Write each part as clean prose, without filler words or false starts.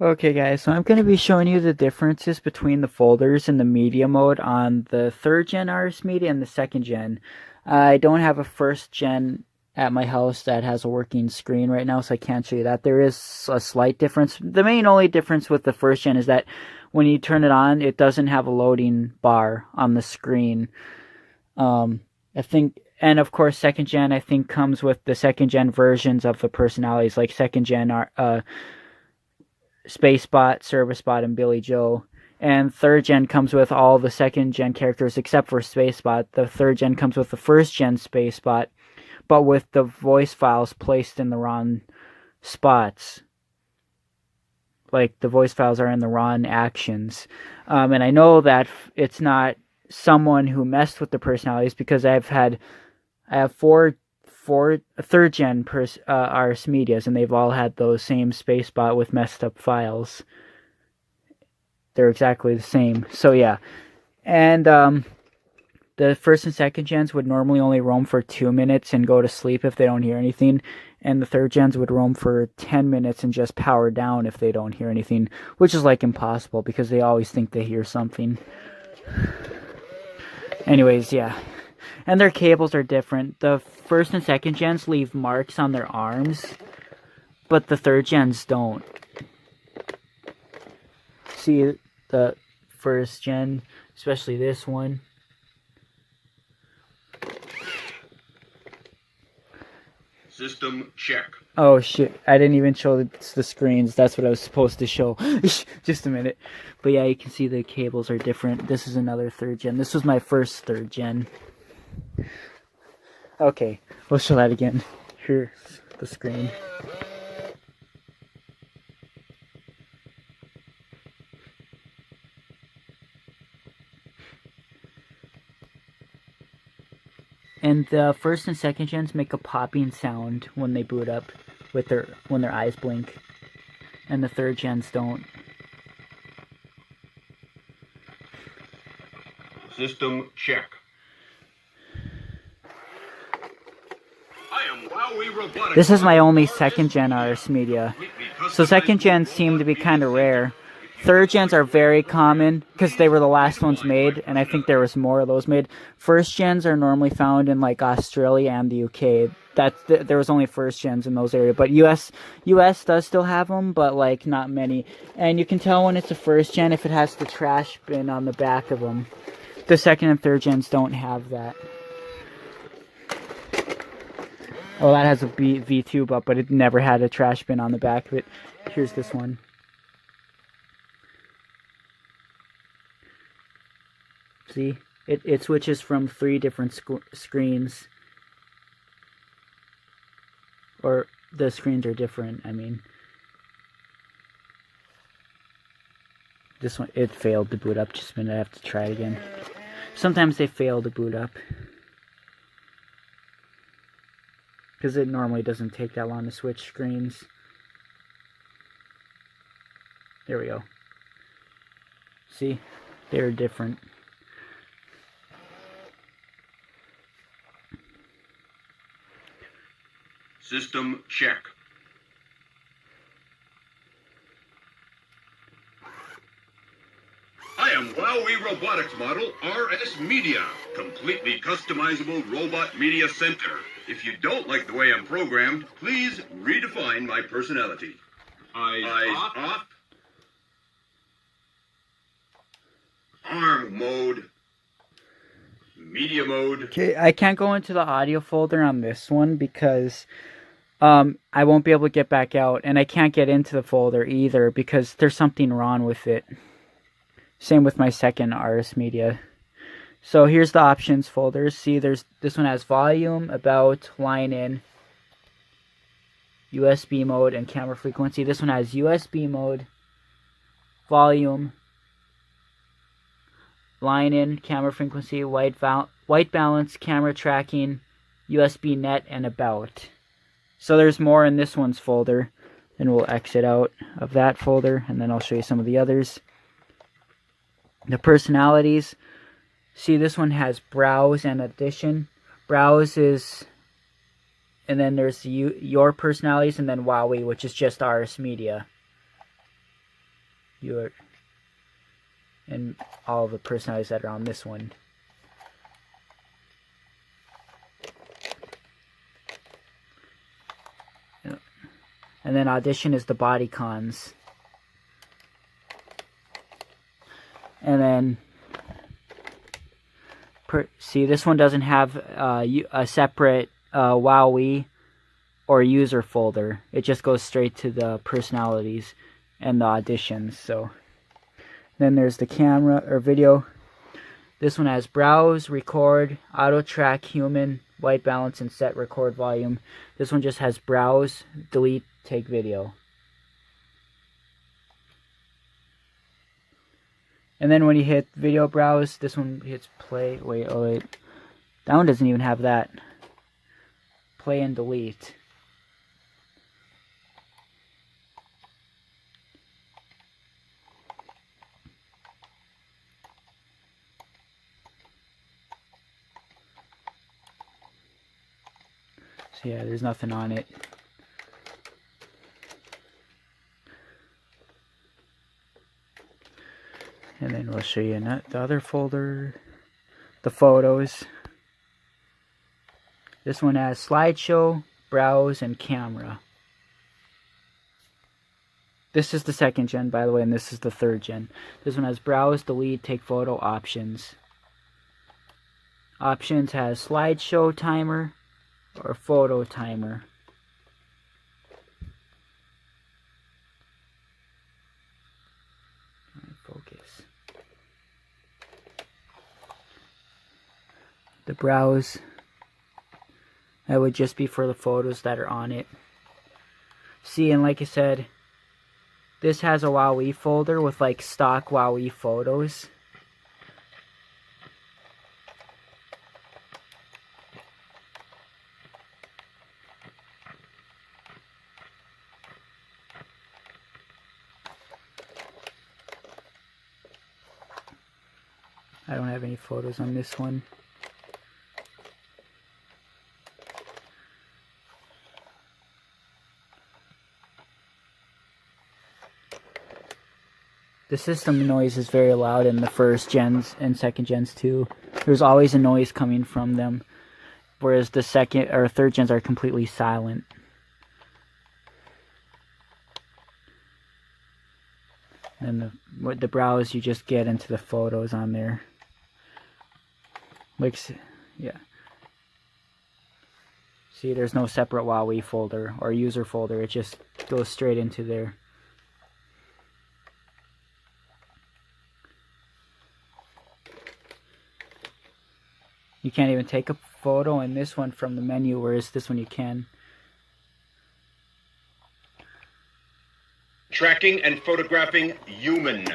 Okay guys, so I'm going to be showing you the differences between the folders in the media mode on the 3rd gen RS Media and the 2nd gen. I don't have a 1st gen at my house that has a working screen right now, so I can't show you that. There is a slight difference. The main only difference with the 1st gen is that when you turn it on, it doesn't have a loading bar on the screen. I think, and of course 2nd gen I think comes with the 2nd gen versions of the personalities, like 2nd gen are Spacebot, Servicebot, and Billy Joe. And 3rd gen comes with all the 2nd gen characters except for Spacebot. The 3rd gen comes with the 1st gen Spacebot, but with the voice files placed in the wrong spots. Like the voice files are in the wrong actions. And I know that it's not someone who messed with the personalities because I have four 3rd gen RS Medias, and they've all had those same Spacebot with messed up files. They're exactly the same. So yeah, and the 1st and 2nd gens would normally only roam for 2 minutes and go to sleep if they don't hear anything, and the 3rd gens would roam for 10 minutes and just power down if they don't hear anything, which is like impossible because they always think they hear something. Anyways, yeah. And their cables are different. The 1st and 2nd gens leave marks on their arms, but the 3rd gens don't. See the 1st gen, especially this one. System check. Oh shit, I didn't even show the screens. That's what I was supposed to show. Just a minute. But yeah, you can see the cables are different. This is another 3rd gen. This was my first 3rd gen. Okay, we'll show that again. Here's the screen. And the 1st and 2nd gens make a popping sound when they boot up with when their eyes blink. And the 3rd gens don't. System check. This is my only 2nd gen RS Media. So 2nd gens seem to be kind of rare. 3rd gens are very common because they were the last ones made, and I think there was more of those made. 1st gens are normally found in like Australia and the UK. There was only 1st gens in those areas, but US does still have them, but like not many. And you can tell when it's a 1st gen if it has the trash bin on the back of them. The 2nd and 3rd gens don't have that. Oh, that has a V-tube up, but it never had a trash bin on the back of it. Here's this one. See? It switches from 3 different screens. Or the screens are different, I mean. This one, it failed to boot up. Just a minute, I have to try it again. Sometimes they fail to boot up. Because it normally doesn't take that long to switch screens. There we go. See? They're different. System check. I am WowWee Robotics model RS Media, completely customizable robot media center. If you don't like the way I'm programmed, please redefine my personality. Eyes off. Arm mode. Media mode. Okay, I can't go into the audio folder on this one because I won't be able to get back out, and I can't get into the folder either because there's something wrong with it. Same with my 2nd RS Media. So here's the options folder. See, this one has volume, about, line in, USB mode, and camera frequency. This one has USB mode, volume, line in, camera frequency, white balance, camera tracking, USB net, and about. So there's more in this one's folder. Then we'll exit out of that folder, and then I'll show you some of the others. The personalities. See, this one has browse and addition. Browse is, and then there's your personalities, and then WowWee, which is just RS Media. you and all the personalities that are on this one. And then Audition is the body cons. And then, see, this one doesn't have a separate WowWee or user folder. It just goes straight to the personalities and the auditions. So then there's the camera or video. This one has browse, record, auto track, human, white balance, and set record volume. This one just has browse, delete, take video. And then when you hit video browse, this one hits play. Wait, oh wait. That one doesn't even have that. Play and delete. So yeah, there's nothing on it. And then we'll show you the other folder, the photos. This one has slideshow, browse, and camera. This is the 2nd gen, by the way, and this is the 3rd gen. This one has browse, delete, take photo, options. Options has slideshow timer or photo timer. Focus. The browse, that would just be for the photos that are on it. See, and like I said, this has a WowWee folder with like stock WowWee photos. I don't have any photos on this one. The system noise is very loud in the 1st gens and 2nd gens too. There's always a noise coming from them, whereas the 2nd or 3rd gens are completely silent. And with the browse, you just get into the photos on there. Like, yeah. See, there's no separate WowWee folder or user folder. It just goes straight into there. You can't even take a photo in this one from the menu, whereas this one you can. Tracking and photographing human.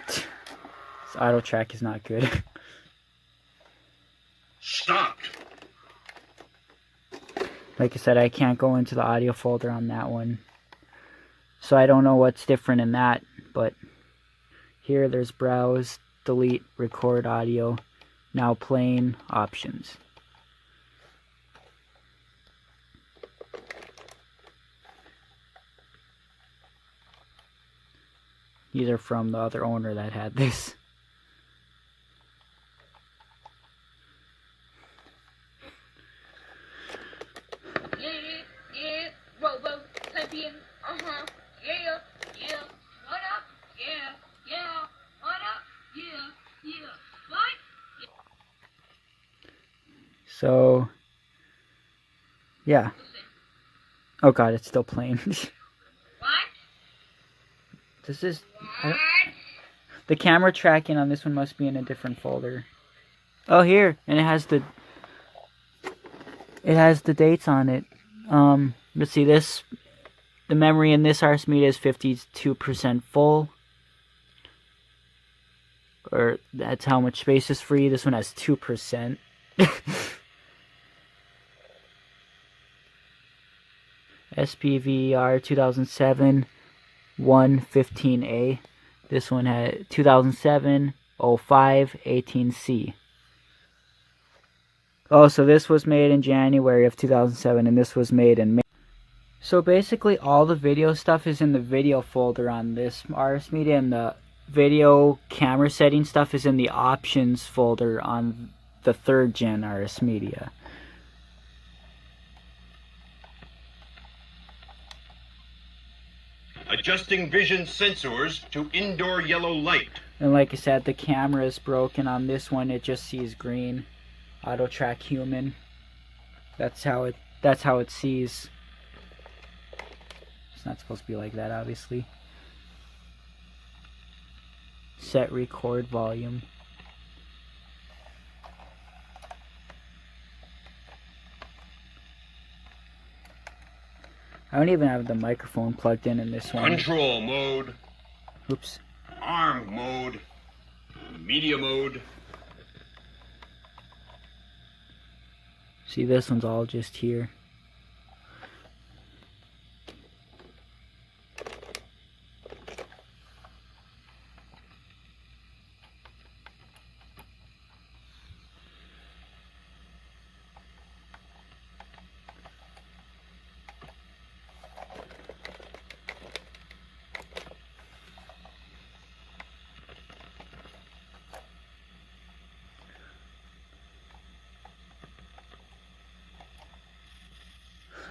This auto track is not good. Stopped. Like I said, I can't go into the audio folder on that one. So I don't know what's different in that, but here there's browse, delete, record audio, now playing, options. These are from the other owner that had this. Yeah, Robo, Champion, yeah, what up, yeah, what up, yeah, what? So, yeah. Oh god, it's still playing. What? This is... the camera tracking on this one must be in a different folder. Oh, here, and it has the dates on it. Let's see, the memory in this Ars Media is 52% full. Or that's how much space is free. This one has 2%. SPVR 2007 115A. This one had 2007 05 18C. Oh, so this was made in January of 2007, and this was made in May. So basically all the video stuff is in the video folder on this RS Media, and the video camera setting stuff is in the options folder on the 3rd gen RS Media. Adjusting vision sensors to indoor yellow light. And like I said, the camera is broken on this one. It just sees green. Auto track human. That's how it sees. It's not supposed to be like that, obviously. Set record volume. I don't even have the microphone plugged in this one. Control mode. Oops. ARM mode. Media mode. See, this one's all just here.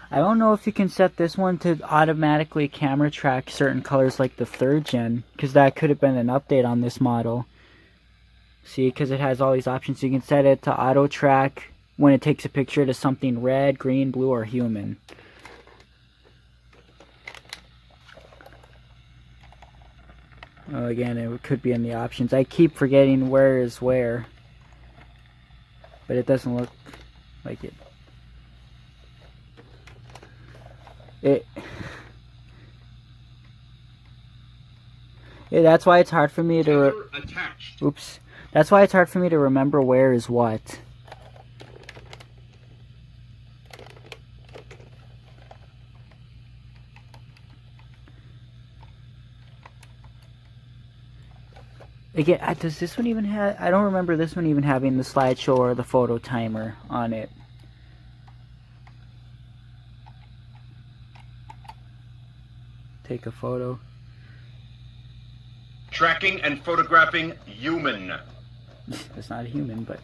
I don't know if you can set this one to automatically camera track certain colors like the 3rd gen, because that could have been an update on this model. See, because it has all these options. You can set it to auto track when it takes a picture to something red, green, blue, or human. Oh, again, it could be in the options. I keep forgetting where is where, but it doesn't look like it. Yeah, that's why it's hard for me to. Oops. That's why it's hard for me to remember where is what. Again, does this one even have? I don't remember this one even having the slideshow or the photo timer on it. Take a photo. Tracking and photographing human. It's not a human, but...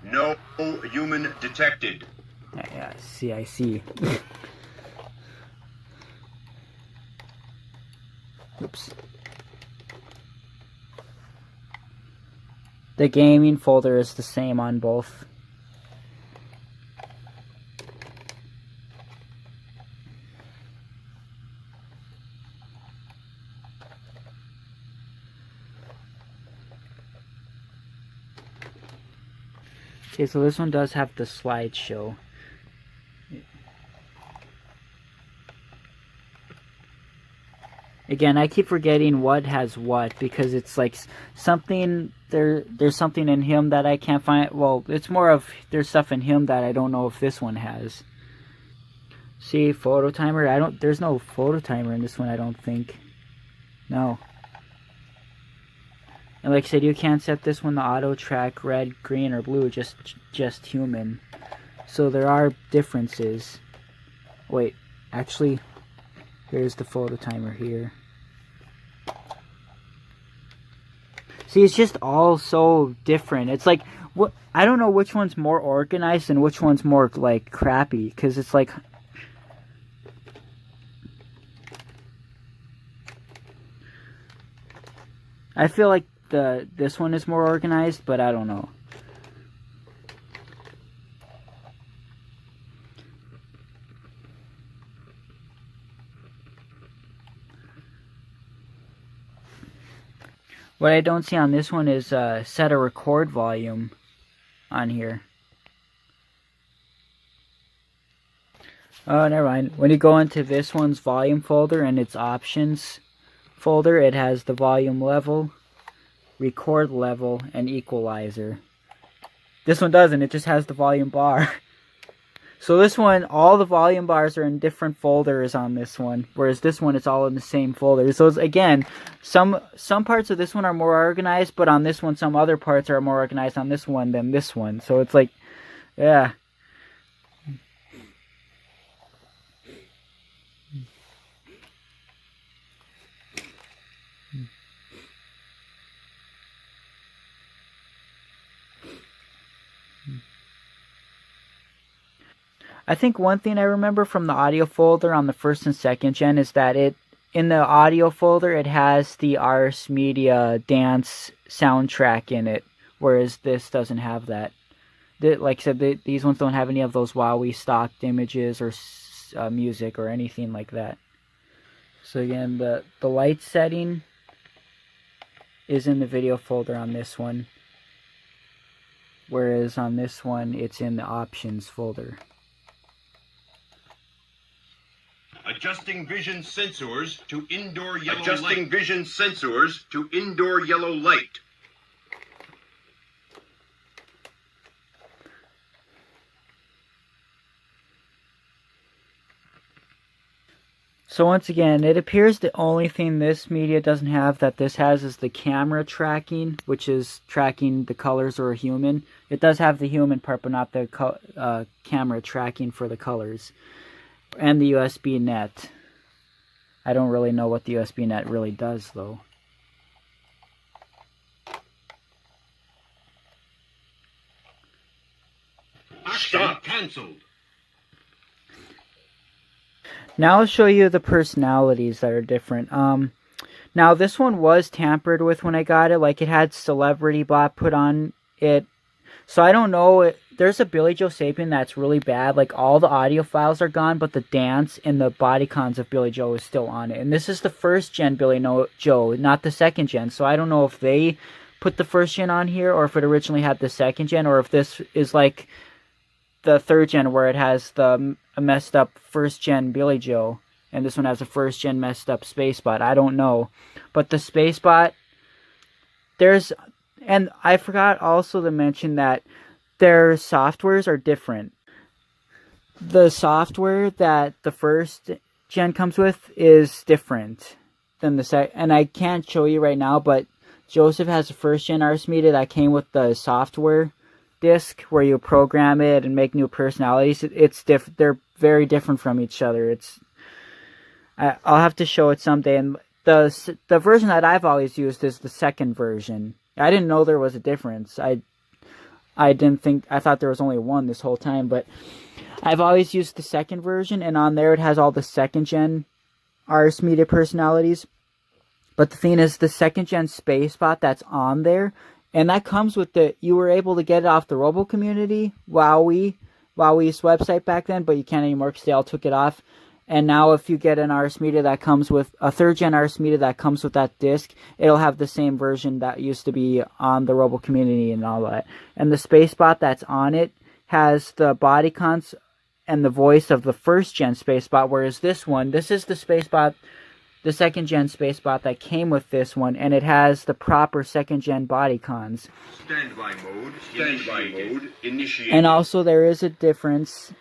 No human detected. Yeah, I see. Oops. The gaming folder is the same on both. Okay, so this one does have the slideshow. Again, I keep forgetting what has what because it's like something there's something in him that I can't find. Well, it's more of there's stuff in him that I don't know if this one has. See, photo timer. There's no photo timer in this one. I don't think. No. And like I said, you can't set this one to auto track red, green, or blue. Just human. So there are differences. Wait, actually. Here's the photo timer here. See, it's just all so different. It's like, what I don't know which one's more organized and which one's more like crappy, because it's like I feel like this one is more organized, but I don't know. What I don't see on this one is set a record volume on here. Oh, never mind. When you go into this one's volume folder and its options folder, it has the volume level, record level, and equalizer. This one doesn't. It just has the volume bar. So this one, all the volume bars are in different folders on this one, whereas this one it's all in the same folder. So it's, again, some parts of this one are more organized, but on this one some other parts are more organized on this one than this one. So it's like, yeah. I think one thing I remember from the audio folder on the first and second gen is that in the audio folder it has the Ars Media dance soundtrack in it, whereas this doesn't have that. Like I said, these ones don't have any of those WowWee stocked images or music or anything like that. So again, the light setting is in the video folder on this one, whereas on this one it's in the options folder. Adjusting vision sensors to indoor yellow light. Adjusting vision sensors to indoor yellow light. So once again, it appears the only thing this media doesn't have that this has is the camera tracking, which is tracking the colors or a human. It does have the human part, but not the camera tracking for the colors. And the USB net. I don't really know what the USB net really does, though. Stop. Cancelled. Now I'll show you the personalities that are different. Now this one was tampered with when I got it. Like, it had Celebrity Bot put on it. So I don't know. There's a Billy Joe Sapien that's really bad. Like, all the audio files are gone, but the dance and the body cons of Billy Joe is still on it. And this is the first gen Billy Joe, not the second gen. So I don't know if they put the first gen on here, or if it originally had the second gen, or if this is like the third gen where it has the messed up first gen Billy Joe, and this one has a first gen messed up Spacebot. I don't know. But the Spacebot, and I forgot also to mention that their softwares are different. The software that the first gen comes with is different than the second. And I can't show you right now, but Joseph has a first gen Ars Media that came with the software disc where you program it and make new personalities. They're very different from each other. I'll have to show it someday. And the version that I've always used is the second version. I didn't know there was a difference. I thought there was only one this whole time, but I've always used the second version, and on there it has all the second gen Ars Media personalities. But the thing is, the second gen Spacebot that's on there, and that comes with you were able to get it off the Robo Community, WowWee's website back then, but you can't anymore because they all took it off. And now if you get an Ars Media that comes with a third gen Ars Media that comes with that disc, it'll have the same version that used to be on the Robo Community and all that. And the Spacebot that's on it has the body cons and the voice of the first gen Spacebot, whereas this is the Spacebot, the second gen Spacebot that came with this one, and it has the proper second gen body cons. Standby mode initiated. And also there is a difference.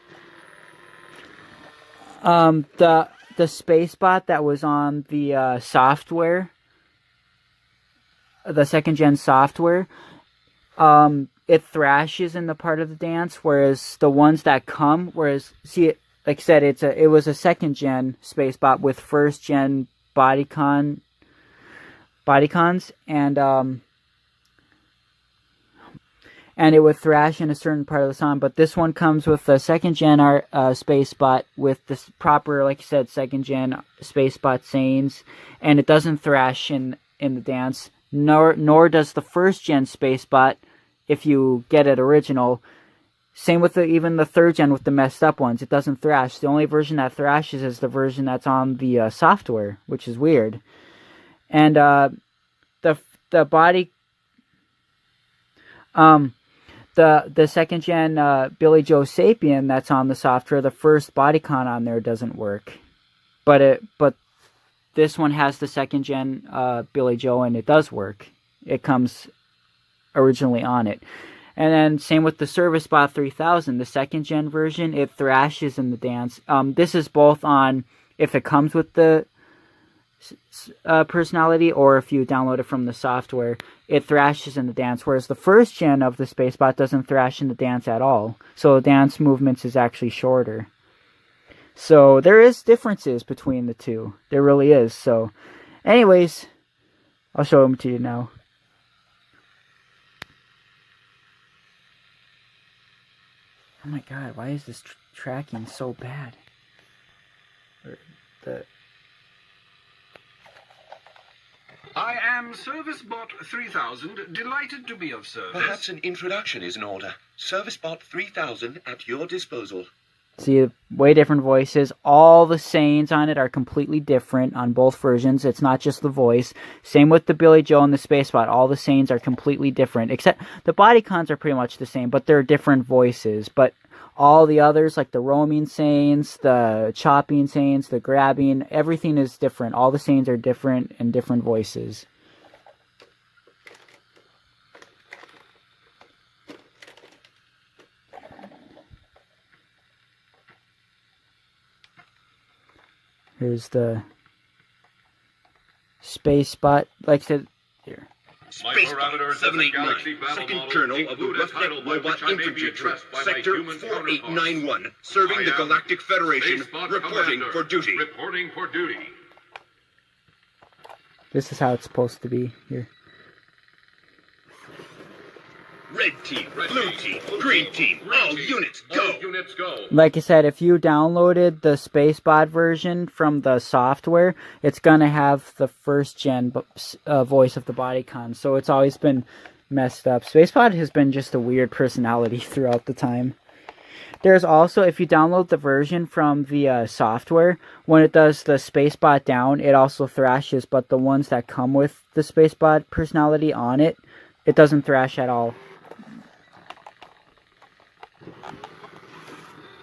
The Spacebot that was on the software, the second gen software, it thrashes in the part of the dance, whereas the ones that come, like I said, it was a second gen Spacebot with first gen body cons, and it would thrash in a certain part of the song. But this one comes with the second gen Spacebot with the proper, like you said, second gen Spacebot sayings, and it doesn't thrash in the dance, nor does the first gen Spacebot if you get it original. Same with even the third gen with the messed up ones. It doesn't thrash. The only version that thrashes is the version that's on the software, which is weird. And the body, the second gen Billy Joe Sapien that's on the software, the first bodycon on there doesn't work. But this one has the second gen Billy Joe, and it does work. It comes originally on it. And then same with the Service Bot 3000, the second gen version, it thrashes in the dance. This is both on if it comes with the personality or if you download it from the software, it thrashes in the dance. Whereas the first gen of the Spacebot doesn't thrash in the dance at all. So the dance movements is actually shorter. So there is differences between the two. There really is. So anyways, I'll show them to you now. Oh my god, why is this tracking so bad? I am ServiceBot 3000, delighted to be of service. Perhaps an introduction is in order. ServiceBot 3000 at your disposal. See, way different voices. All the sayings on it are completely different on both versions. It's not just the voice. Same with the Billy Joe and the Spacebot. All the sayings are completely different. Except the bodycons are pretty much the same, but they're different voices. But all the others, like the roaming sayings, the chopping sayings, the grabbing, everything is different. All the sayings are different and different voices. Here's the Spacebot. Like I said, here. Spacebot 789, second colonel of the Roughneck Robot Infantry Troop, Sector 4891, serving the Galactic Federation, reporting for duty. Reporting for duty. This is how it's supposed to be here. Red team, blue team, green team, all units go! All units go! Like I said, if you downloaded the Spacebot version from the software, it's gonna have the first gen voice of the bodycon. So it's always been messed up. Spacebot has been just a weird personality throughout the time. There's also, if you download the version from the software, when it does the Spacebot down, it also thrashes, but the ones that come with the Spacebot personality on it, it doesn't thrash at all.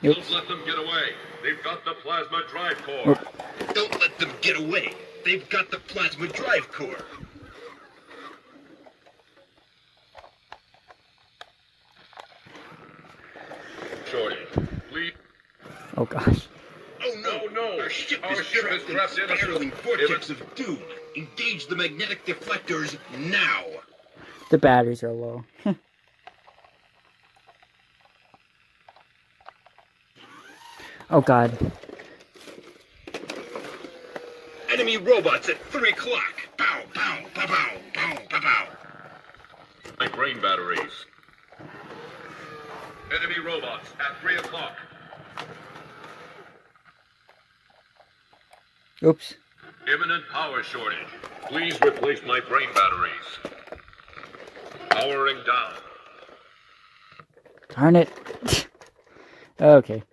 Don't let them get away. They've got the plasma drive core. Don't let them get away. They've got the plasma drive core. Shorty, please. Oh gosh. Oh no, no. Our ship Our is ship trapped is in trapped in a spiraling vortex of doom. Engage the magnetic deflectors now. The batteries are low. Oh god. Enemy robots at 3 o'clock. Pow, pow, pow, pow, pow, pow, pow. My brain batteries. Enemy robots at 3 o'clock. Oops. Imminent power shortage. Please replace my brain batteries. Powering down. Darn it. Okay.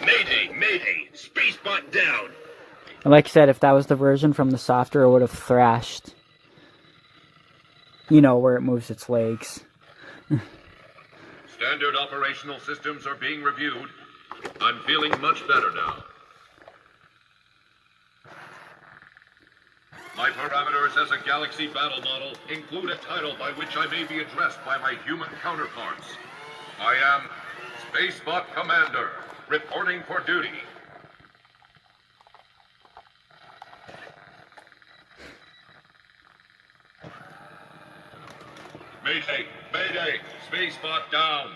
Mayday, mayday. Spacebot down. And like I said, if that was the version from the software, it would have thrashed. You know, where it moves its legs. Standard operational systems are being reviewed. I'm feeling much better now. My parameters as a Galaxy battle model include a title by which I may be addressed by my human counterparts. I am Spacebot Commander, reporting for duty. Mayday! Mayday! Spacebot down!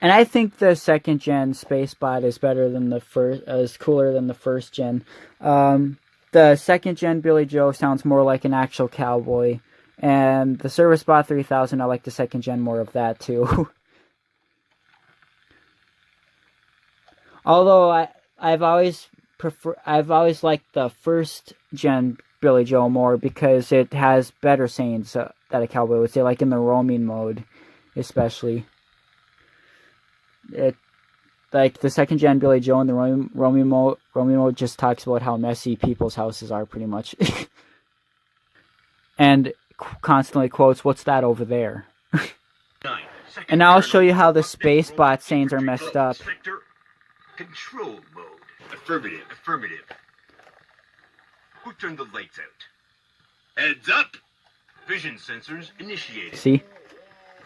And I think the second gen Spacebot is better than the first, is cooler than the first gen. The second gen Billy Joe sounds more like an actual cowboy. And the ServiceBot 3000, I like the second gen more of that too. Although I've always liked the first gen Billy Joe more because it has better sayings that a cowboy would say, like in the roaming mode, especially. It, like the second gen Billy Joe in the roaming mode just talks about how messy people's houses are, pretty much, and constantly quotes, "What's that over there?" And now I'll show you how the Spacebot Saiyans are messed up. Sector control mode. Affirmative. Affirmative. Who turned the lights out? Heads up. Vision sensors initiated. See?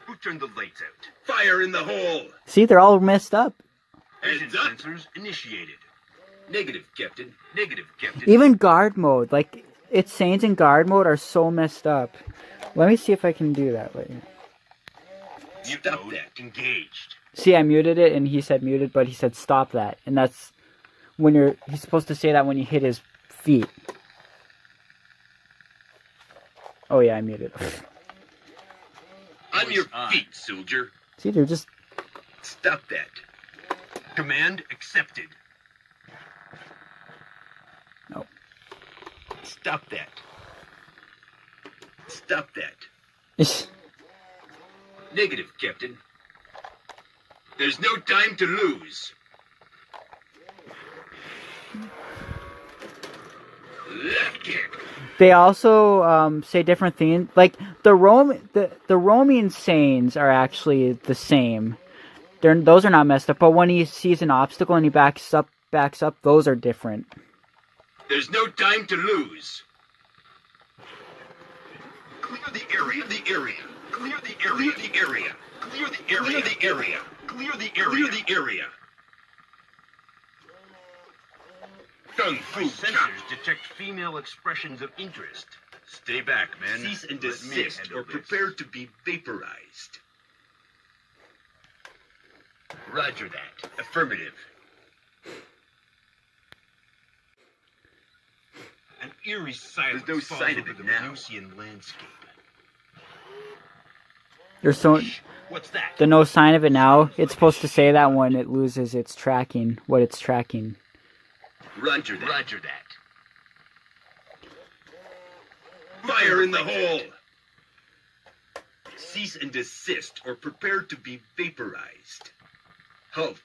Who turned the lights out? Fire in the hole. See, they're all messed up. Vision Heads up. sensors initiated. Negative, Captain. Negative, Captain. Even guard mode, like, its Saiyans in guard mode are so messed up. Let me see if I can do that later. Mute Stop mode that. engaged. See, I muted it, and he said muted, but he said stop that. And that's when he's supposed to say that when you hit his feet. Oh yeah, I muted. On your on. feet, soldier. See, they're just... Stop that. Command accepted. No. Stop that. Stop that. Negative, Captain. There's no time to lose. Left kick. They also say different things. Like the roaming Saiyans are actually the same. Those are not messed up. But when he sees an obstacle and he backs up, those are different. There's no time to lose. Clear the area. The area. Clear the area. The area. Clear the area. The area. Clear the area. Clear the area. Kung Fu My chop. sensors detect female expressions of interest. Stay back, man. Cease and Let me desist, handle or this. prepare to be vaporized. Roger that. Affirmative. An eerie silence There's no falls sign of over it the now. Venusian landscape. There's so What's that? the no sign of it now. It's supposed to say that when it loses its tracking, what it's tracking. Roger that. Roger that. Fire in the hole! Cease and desist, or prepare to be vaporized. Halt.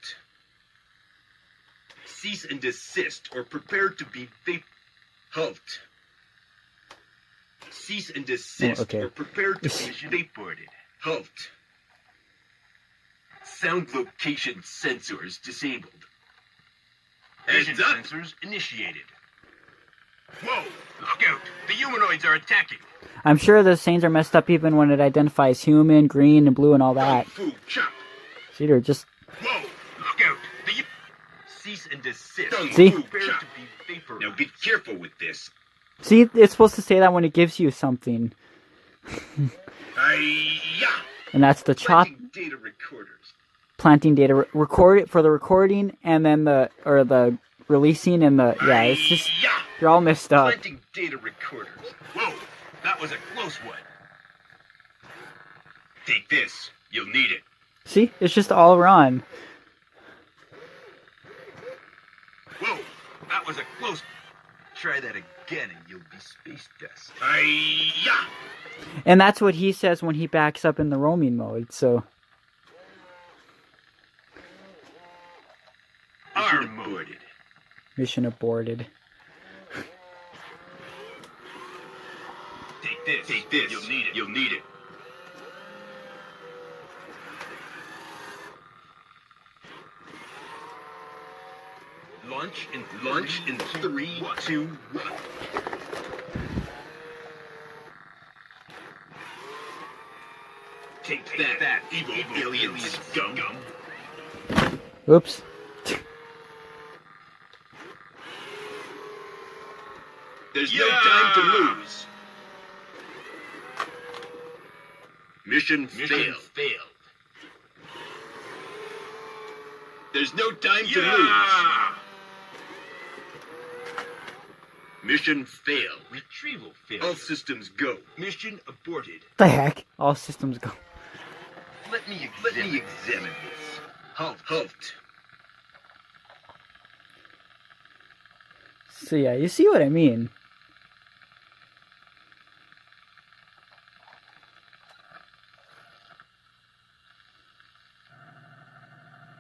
Cease and desist, or prepare to be Halt. Cease and desist, Oh, okay. or prepare to be vaporized. Halt. Sound location sensors disabled. Vision Heads up! sensors initiated. Whoa! Look out! The humanoids are attacking. I'm sure the Saiyans are messed up even when it identifies human, green, and blue, and all that. Kung Fu chop. See, they're just... Whoa! Look out! Cease and desist. See? Prepare to be vaporized. Now be careful with this. See, it's supposed to say that when it gives you something. Hi-ya! And that's the chop... Planting data recorders. planting data, record it for the recording, and then the releasing and the, yeah, it's just, Hi-ya! they're all messed up. Planting data recorders. Whoa! That was a close one. Take this. You'll need it. See, it's just all around. Whoa! That was a close. Try that again and you'll be space dust. Hi-ya! And that's what he says when he backs up in the roaming mode, so. Mission aborted. Mission aborted. Take this. Take this. You'll need it. You'll need it. Launch in 3, 2, 1. Take that, evil alien scum. Oops. There's no time to lose. Mission failed. There's no time to lose. Mission failed. Retrieval All failure. systems go. Mission aborted. The heck? All systems go. Let me examine this. Halt. So yeah, you see what I mean.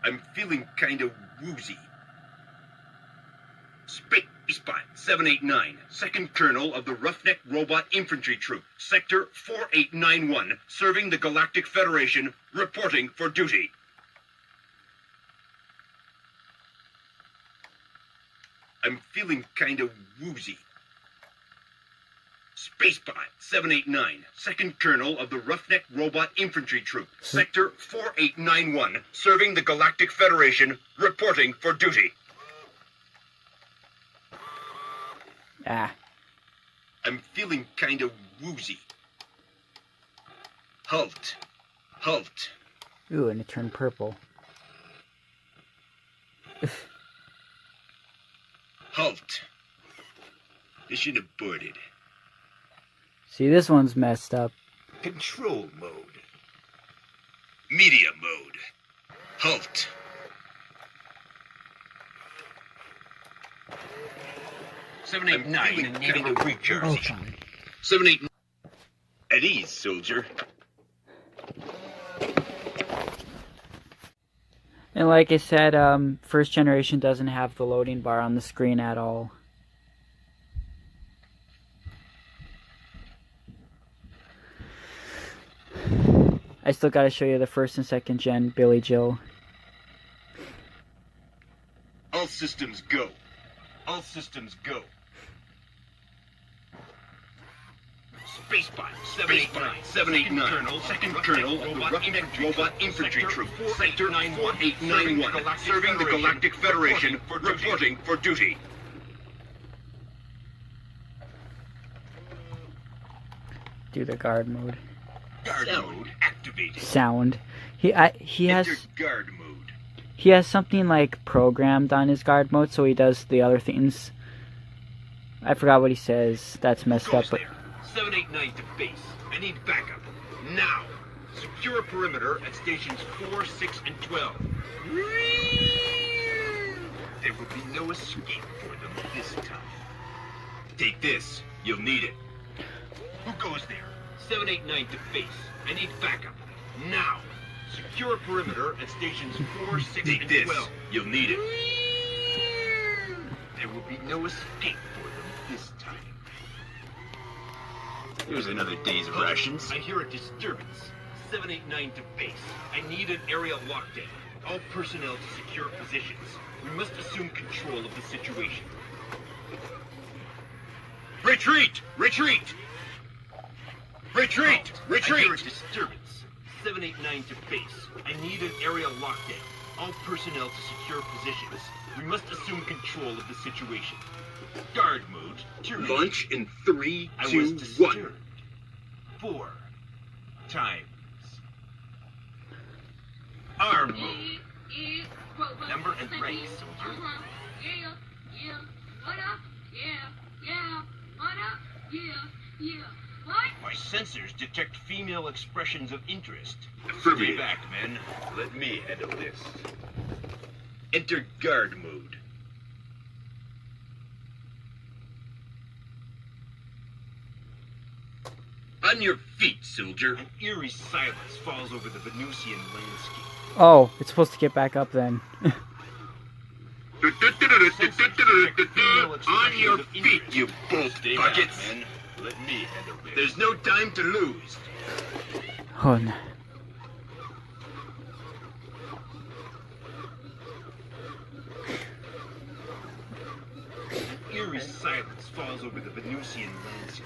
I'm feeling kind of woozy. Spot 789, Second Colonel of the Roughneck Robot Infantry Troop, Sector 4891, serving the Galactic Federation, reporting for duty. I'm feeling kind of woozy. Spacebot 789, Second Colonel of the Roughneck Robot Infantry Troop, Sector 4891, serving the Galactic Federation, reporting for duty. Ah. I'm feeling kind of woozy. Halt. Halt. Ooh, and it turned purple. Halt. Mission aborted. See, this one's messed up. Control mode. Media mode. Halt. Seven, eight, nine, and needing a recharge. Oh, God. 789. At ease, soldier. And like I said, first generation doesn't have the loading bar on the screen at all. I still gotta show you the first and second gen Billy Joe. All systems go. All systems go. Spacebot 789, Second Colonel of the Roughneck Robot Infantry Troop, Sector 4891, serving the Galactic Federation, reporting for duty. Do the guard mode. Guard mode activated. Sound. He has Enter guard mode. he has something like programmed on his guard mode, so he does the other things. I forgot what he says. That's messed up. But 789 to base. I need backup. Now. Secure a perimeter at stations 4, 6, and 12. There will be no escape for them this time. Take this. You'll need it. Who goes there? 789 to base. I need backup. Now. Secure a perimeter at stations 4, 6, and 12. You'll need it. There will be no escape for them this time. Here's another day's rations. I hear a disturbance. 789 to base. I need an area lockdown. All personnel to secure positions. We must assume control of the situation. Retreat! Retreat! Retreat! Retreat! I hear a disturbance. 789 to base. I need an area lockdown. All personnel to secure positions. We must assume control of the situation. Guard mode. Terminated. Launch in 3, 2, 1. 4 times. Arm mode. Number and rank, soldier. Yeah, yeah. What up? Yeah, yeah. What up? Yeah, yeah. What? My sensors detect female expressions of interest. Affirmative. Stay back, men. Let me handle this. Enter guard mode. On your feet, soldier. An eerie silence falls over the Venusian landscape. oh, it's supposed to get back up then. On your feet, you bolt buckets. Men. Let me handle this. There's no time to lose. Oh no. An eerie silence falls over the Venusian landscape.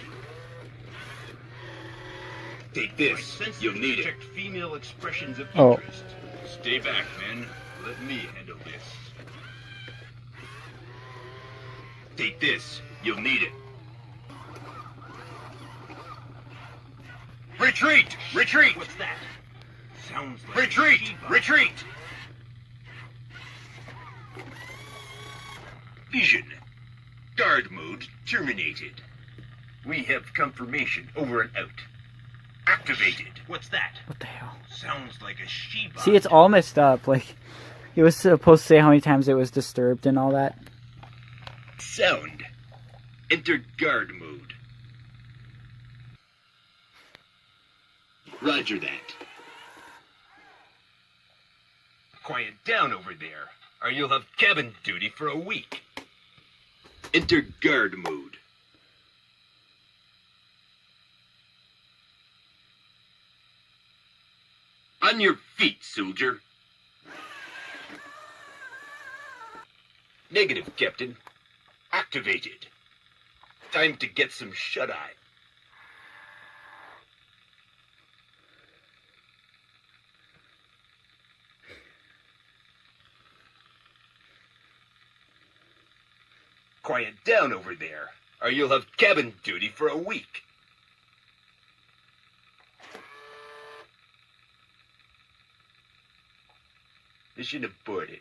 Take this. You'll need it. Detect female expressions of Oh. interest. Stay back, men. Let me handle this. Take this. You'll need it. Retreat! Retreat! What's that? Sounds like retreat! Retreat! Vision. Guard mode terminated. We have confirmation. Over and out. Activated. What's that? What the hell? Sounds like a Shiba. See, it's all messed up. Like, it was supposed to say how many times it was disturbed and all that. Sound. Enter guard mode. Roger that. Quiet down over there, or you'll have cabin duty for a week. Enter guard mode. On your feet, soldier. Negative, Captain. Activated. Time to get some shut-eye. Quiet down over there, or you'll have cabin duty for a week. Mission aborted.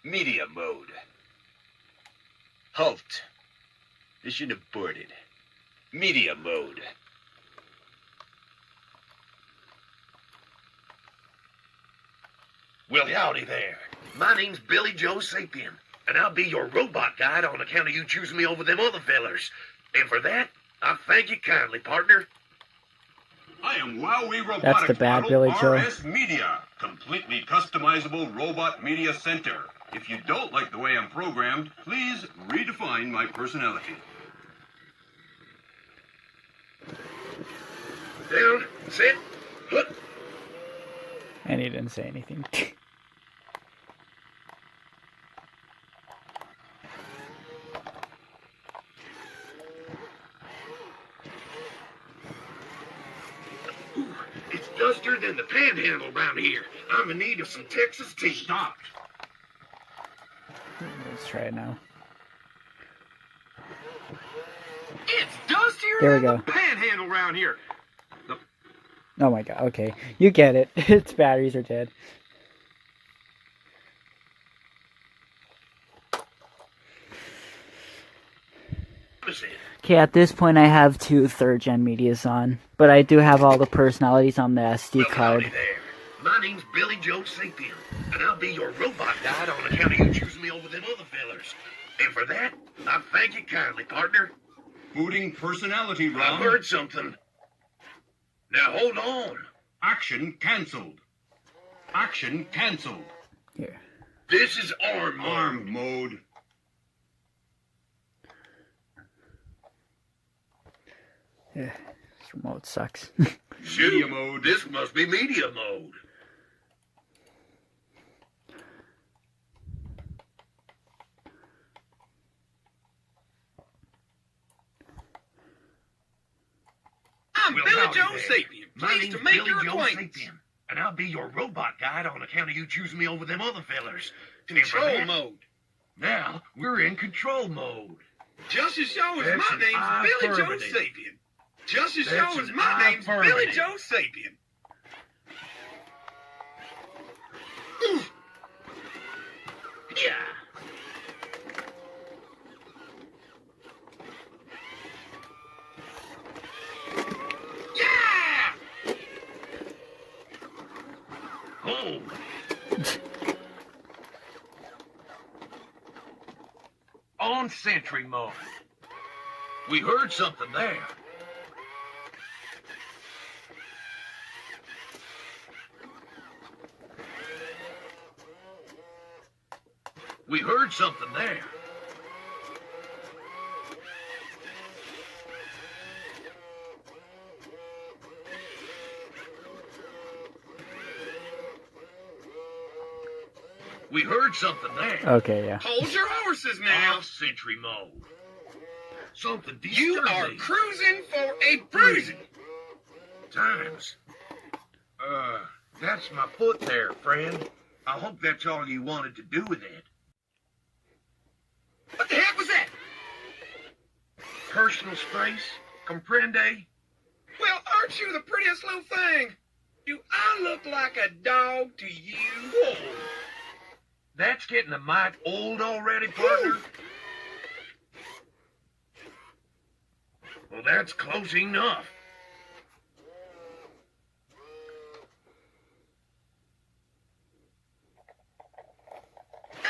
Media mode. Halt. Mission aborted. Media mode. Well, howdy there. My name's Billy Joe Sapien, and I'll be your robot guide on account of you choosing me over them other fellers. And for that, I thank you kindly, partner. I am Wowie Robotics That's the bad model Billy Joe. RS Media, completely customizable robot media center. If you don't like the way I'm programmed, please redefine my personality. Down, sit, put. And he didn't say anything. It's dustier than the panhandle around here. I'm in need of some Texas tea. Stop. Let's try it now. It's dustier There we than go. the panhandle around here. Oh my god, okay. You get it. Its batteries are dead. Okay, at this point I have 2 3rd-gen medias on, but I do have all the personalities on the SD Well, howdy card. there. My name's Billy Joe Sapien, and I'll be your robot guide on account of you choosing me over them other fellers. And for that, I thank you kindly, partner. Booting personality I round. heard something. Now hold on. Action cancelled. Action cancelled. Here. This is arm mode. Arm mode. Yeah, this remote sucks. Shoot, Media mode. This must be media mode. I'm Well, Billy howdy Joe there. Sapien. My Pleased name's to make Billy your Joe acquaintance. Sapien, and I'll be your robot guide on account of you choosing me over them other fellers. And for Control that, mode. Now we're in control mode. Just as sure as That's my an name's Billy Joe affirmative. Sapien. Just as That's sure as an my name's Billy affirmative. Joe Sapien. Yeah. Yeah! Oh. On sentry mode. We heard something there. We heard something there. We heard something there. Okay, yeah. Hold your horses now. Off sentry mode. Something You are disturbing. cruising for a bruising. Times. That's my foot there, friend. I hope that's all you wanted to do with it. What the heck was that? Personal space? Comprende? Well, aren't you the prettiest little thing? Do I look like a dog to you? Whoa. That's getting a mite old already, partner. Well, that's close enough.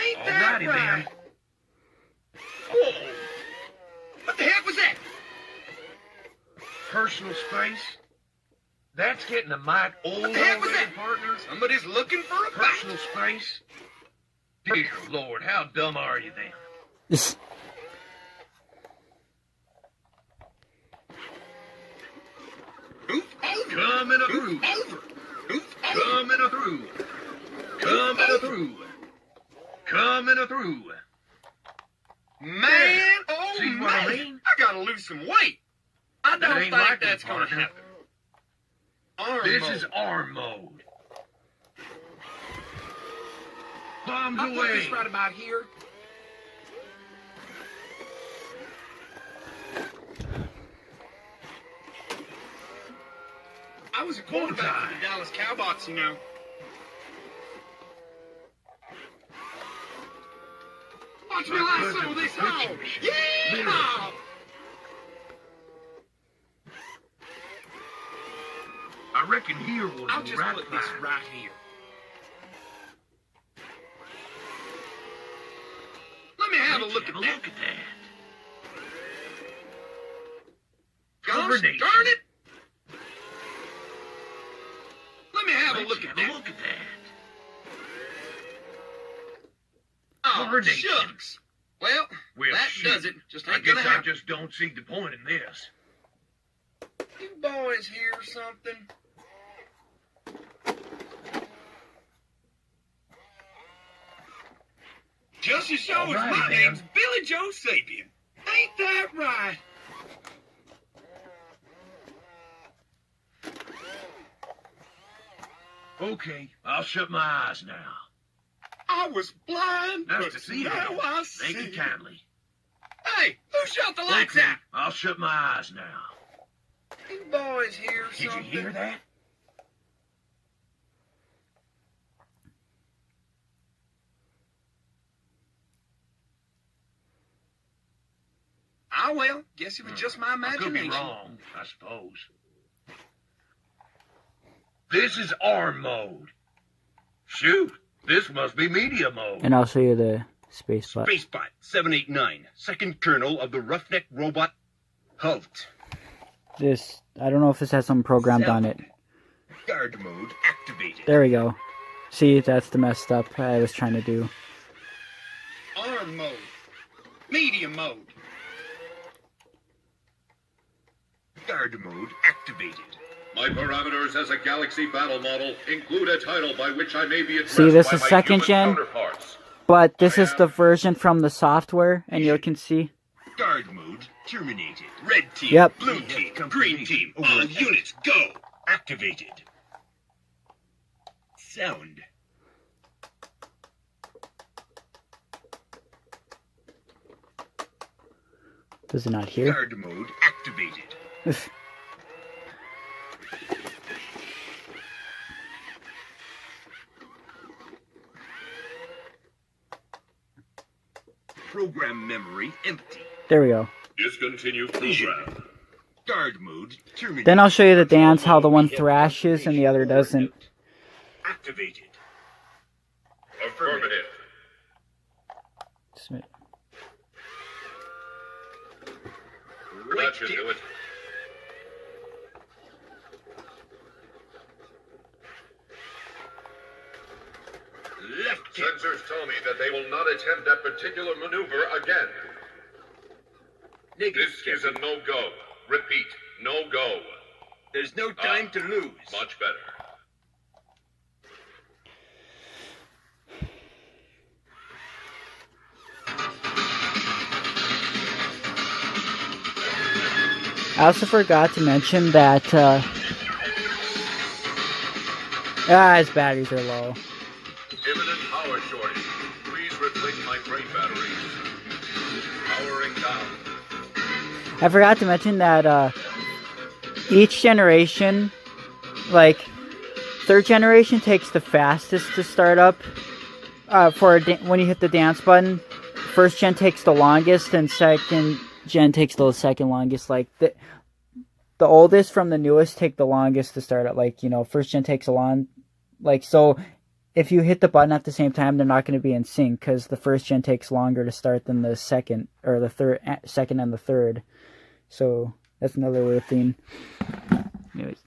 Ain't that Alrighty right? then. Whoa. What the heck was that? Personal space? That's getting a mite old What the heck was already, that? partner. Somebody's looking for a bite. Personal space? Dear Lord, how dumb are you then? Coming a through. Coming a through. Coming a through. Coming a through. Man, oh See man, what I mean? I gotta lose some weight. I don't ain't think likely, that's gonna partner. happen. Arm This mode. is arm mode. Bombs I put away. this right about here. I was a quarterback for the Dallas Cowboys, you know. Watch me lasso this hog. Yeah! I reckon here will I'll do just right put this fine. right here. Let me have a look at Have a that. look at that. Gosh Combination. darn it! Let me have a Let's look at have a that. look at that. Oh, Combination. shucks. Well, Well, that shoot. does it. Just I ain't gonna guess I happen. just don't see the point in this. You boys hear something? Just as sure as Alrighty, my then. name's Billy Joe Sapien. Ain't that right? Okay, I'll shut my eyes now. I was blind, Nice but to see you. now again. I Thank you see. kindly. Hey, who shut the lights Okay, out? I'll shut my eyes now. You boys hear Did you something? hear that? Ah, well, guess it was just my I could be imagination. wrong, I suppose. This is arm mode. Shoot, this must be media mode. And I'll show you the space bot. Spacebot 789, second colonel of the Roughneck robot Halt. This, I don't know if this has something programmed on it. Guard mode activated. There we go. See, that's the messed up I was trying to do. Arm mode. Medium mode. Guard mode activated. My parameters as a Galaxy battle model include a title by which I may be addressed See, this by is my second human gen. counterparts. But this is the version from the software, and you can see. Guard mode terminated. Red team, Yep. blue team, green team, all units go. Activated. Sound. Does it not hear? Guard mode activated. Program memory empty. There we go. Discontinue program. Guard mode terminated. Then I'll show you the dance, how the one thrashes and the other doesn't. Activated. Affirmative. That should do it. Left kick. Sensors tell me that they will not attempt that particular maneuver again. Negative. This is a no-go. Repeat, no-go. There's no time to lose. Much better. I also forgot to mention that his batteries are low. Imminent power shortage. Please replace my brain batteries. Powering down. I forgot to mention that each generation, like third generation, takes the fastest to start up. When you hit the dance button, first gen takes the longest, and second gen takes the second longest. Like the oldest from the newest take the longest to start up. Like, you know, first gen takes a long, like, so if you hit the button at the same time, they're not going to be in sync because the first gen takes longer to start than the second or the third, second and the third. So that's another weird thing. Anyways.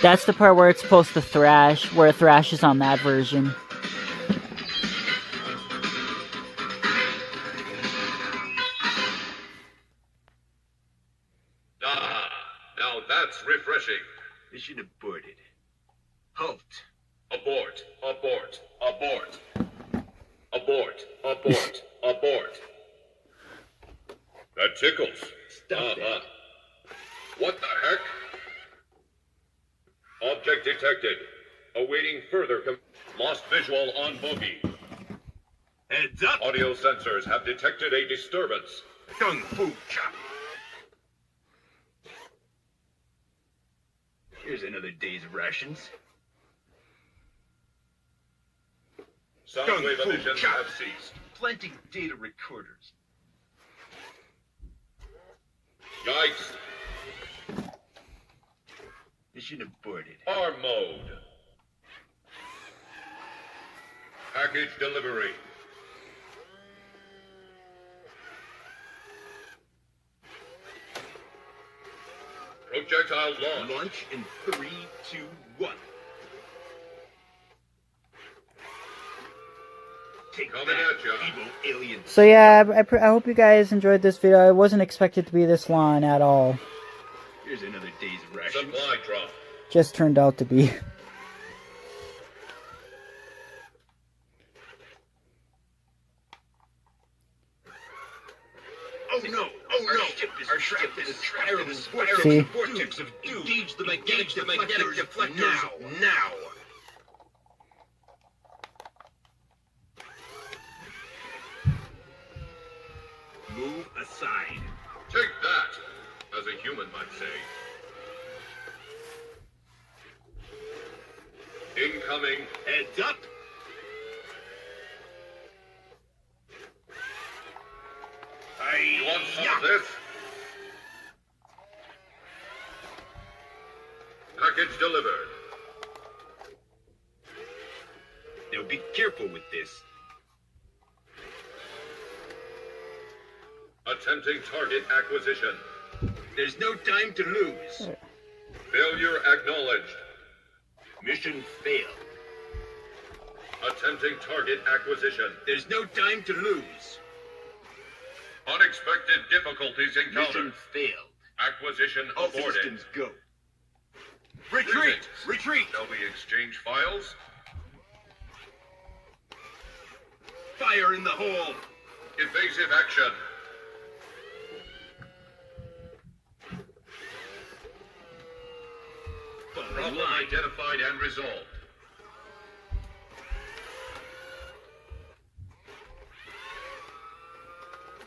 That's the part where it's supposed to thrash, where it thrashes on that version. Ah, now that's refreshing. Mission aborted. Halt. Abort, abort, abort. Abort, abort, abort. That tickles. Stop that. What the heck? Object detected. Awaiting further lost visual on bogey. Heads up. Audio sensors have detected a disturbance. Kung Fu chop. Here's another day's rations. Soundwave Kung Fu emissions chop. have ceased. Planting data recorders. Yikes. Mission aborted. Arm mode. Package delivery. Projectile launch. Launch in 3, 2, 1. Take Coming that, at ya. evil alien. So yeah, I hope you guys enjoyed this video. I wasn't expected to be this long at all. Here's another day's rations. Supply drop. Just turned out to be. Oh no! Oh no! Our ship is trapped in a See? vortex of doom. Engage the magnetic deflectors now! Move aside. Take that, as a human might say. Incoming. Heads up. You want some of this? Package delivered. Now be careful with this. Attempting target acquisition. There's no time to lose. Failure acknowledged. Mission failed. Attempting target acquisition. There's no time to lose. Unexpected difficulties encountered. Mission failed. Acquisition All aborted. systems go. Retreat! Retreat! Retreat! Shall we exchange files? Fire in the hole! Evasive action. Problem identified and resolved.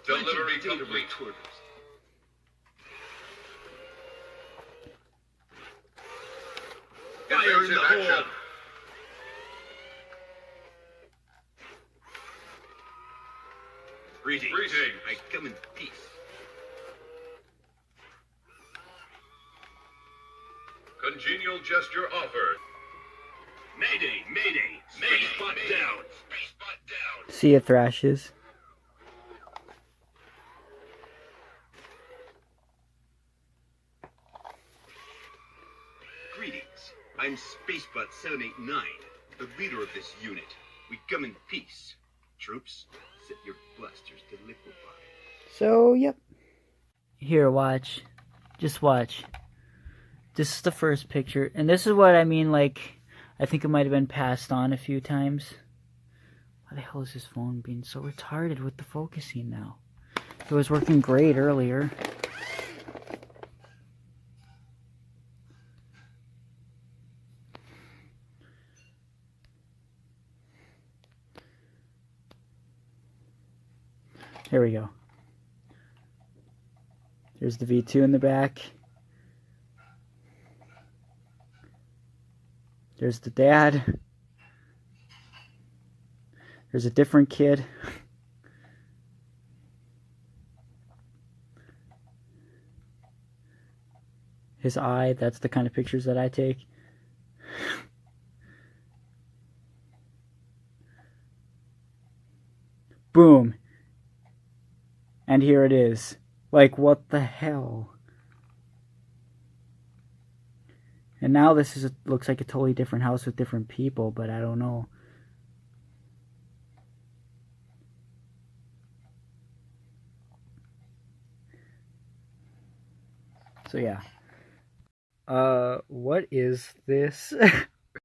Delivery Data complete. recorders. Fire in the Evasive hole! action. Greetings. Greetings. I come in peace. Congenial gesture offered. Mayday! Mayday! Spacebot down! Spacebot down. See it thrashes. Greetings. I'm Spacebot 789, the leader of this unit. We come in peace. Troops, set your blasters to liquefy. So, yep. Here, watch. Just watch. This is the first picture. And this is what I mean, like, I think it might have been passed on a few times. Why the hell is this phone being so retarded with the focusing now? It was working great earlier. Here we go. There's the V2 in the back. There's the dad. There's a different kid. His eye, that's the kind of pictures that I take. Boom. And here it is. Like, what the hell? And now this looks like a totally different house with different people, but I don't know. So yeah. What is this?